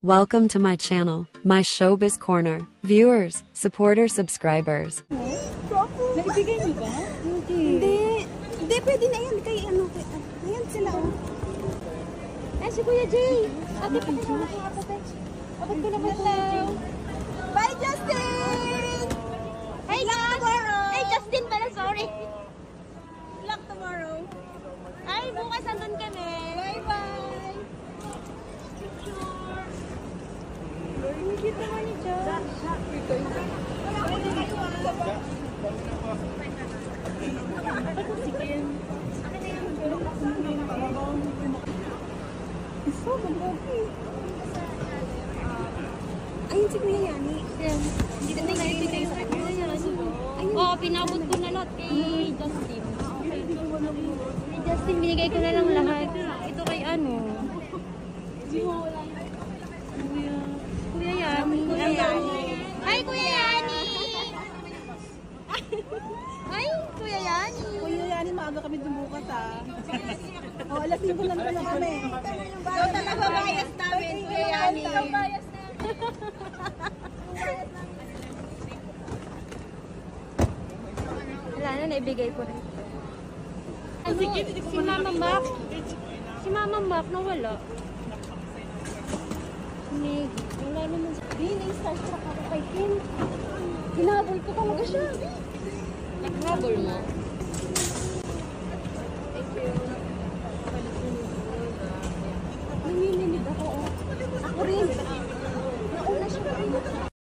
Welcome to my channel, my Showbiz Corner. Viewers, supporters, subscribers. Naibigay niyo ba? Hindi. Hindi, pwede na yan. Kay ano, ayan sila. Ay, si Kuya Jay. Ate, pakilala ko ate. Abot ko naman Kuya Jay. Bye, Justin! Hey, tomorrow! Hey, Justin pala, sorry. Vlog tomorrow. Ay, bukas andun kami. Bye-bye! Hindi naman ni Josh. Ayun si Kuya Yani. Hindi na naibigay sa Kuya Yani. Oo, pinabot ko na lahat kay Justin. Kay Justin, binigay ko na lang lahat. Ito kay ano. Kuya Yani. Kuya Yani. Ay, Kuya Yani! Ay, Kuya Yani! Kuya Yani, maaga kami dumukas O, alas 5 lang pala kami. Ikaw talaga bias namin, Kuya Yani. Ikaw bias namin. Wala na, naibigay ko rin. Ano, si Mama Mac. Si Mama Mac nawala. Maggie, wala naman sa... Na-starstruck ako kay Kim. Hinabol ko talaga siya. Naghabol mo? Nanginginig ako. Ako rin.